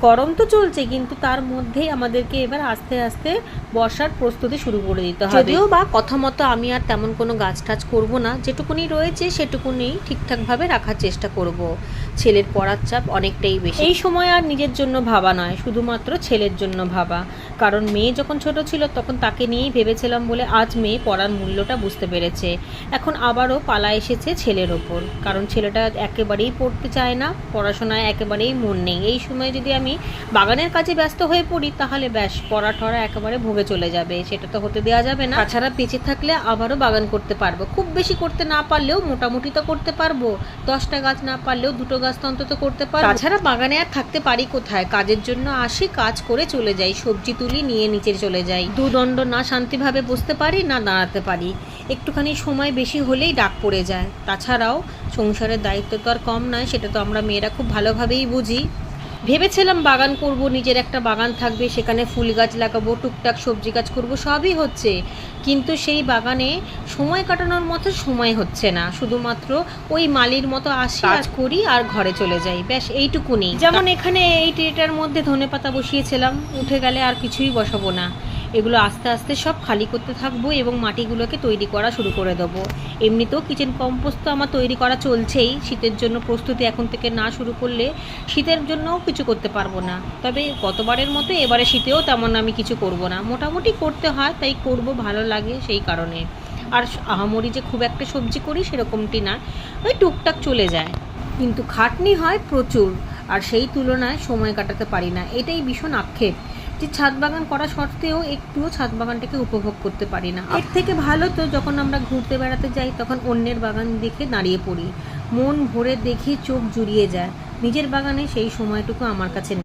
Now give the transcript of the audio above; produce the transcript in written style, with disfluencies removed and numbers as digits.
গরম তো চলছে, কিন্তু তার মধ্যেই আমাদেরকে এবার আস্তে আস্তে বর্ষার প্রস্তুতি শুরু করে দিতে হবে। যদিও বা কথা মতো আমি আর তেমন কোনো গাছ টাছ করবো না, যেটুকুনি রয়েছে সেটুকুনি ঠিকঠাকভাবে রাখার চেষ্টা করব। ছেলের পড়ার চাপ অনেকটাই বেশি, এই সময় আর নিজের জন্য ভাবা নয়, শুধুমাত্র ছেলের জন্য ভাবা। কারণ মেয়ে যখন ছোট ছিল তখন তাকে নিয়েই ভেবেছিলাম বলে আজ মেয়ে পড়ার মূল্যটা বুঝতে পেরেছে। এখন আবারও পালা এসেছে ছেলের ওপর, কারণ ছেলেটা একেবারেই পড়তে চায় না, পড়াশোনায় একেবারেই মন নেই। এই সময় যদি আমি বাগানের কাজে ব্যস্ত হয়ে পড়ি তাহলে ব্যাস পড়া টড়া একেবারে ভোগে চলে যাবে, সেটা তো হতে দেওয়া যাবে না। তাছাড়া বেঁচে থাকলে আবারও বাগান করতে পারবো, খুব বেশি করতে না পারলেও মোটামুটি তো করতে পারবো, 10টা গাছ না পারলেও 2টো গাছ তো অন্তত করতে পারবো। তাছাড়া বাগানে আর থাকতে পারি কোথায়, কাজের জন্য আসি, কাজ করে চলে যাই, সবজি তুলি নিয়ে নিচে চলে যাই, দুদণ্ড না শান্তিভাবে বসতে পারি না দাঁড়াতে পারি, একটুখানি সময় বেশি হলেই ডাক পড়ে যায়। তাছাড়াও সংসারের দায়িত্ব তো আর কম নয়, সেটা তো আমরা মেয়েরা খুব ভালোভাবেই বুঝি। ভেবেছিলাম বাগান করব, নিজের একটা বাগান থাকবে, সেখানে ফুল গাছ লাগাবো, টুকটাক সবজি গাছ করব, সবই হচ্ছে, কিন্তু সেই বাগানে সময় কাটানোর মতো সময় হচ্ছে না। শুধুমাত্র ওই মালির মতো আসি, কাজ করি আর ঘরে চলে যাই, ব্যাস এইটুকুনি। যেমন এখানে এই ট্রেটার মধ্যে ধনেপাতা বসিয়েছিলাম, উঠে গেলে আর কিছুই বসাবো না, এগুলো আস্তে আস্তে সব খালি করতে থাকবো এবং মাটিগুলোকে তৈরি করা শুরু করে দেবো। এমনিতেও কিচেন কম্পোস্ট তো আমার তৈরি করা চলছেই, শীতের জন্য প্রস্তুতি এখন থেকে না শুরু করলে শীতের জন্যও কিছু করতে পারবো না। তবে গতবারের মতো এবারে শীতেও তেমন আমি কিছু করব না, মোটামুটি করতে হয় তাই করব, ভালো লাগে সেই কারণে। আর আহামরি যে খুব একটা সবজি করি সেরকমটি না, ওই টুকটাক চলে যায়, কিন্তু খাটনি হয় প্রচুর, আর সেই তুলনায় সময় কাটাতে পারি না, এটাই ভীষণ আক্ষেপ যে ছাদ বাগান করা সত্ত্বেও একটুও ছাদ বাগানটাকে উপভোগ করতে পারি না। এর থেকে ভালো তো যখন আমরা ঘুরতে বেড়াতে যাই তখন অন্যের বাগান দেখে দাঁড়িয়ে পড়ি, মন ভরে দেখি চোখ জুড়িয়ে যায়, নিজের বাগানে সেই সময়টুকু আমার কাছে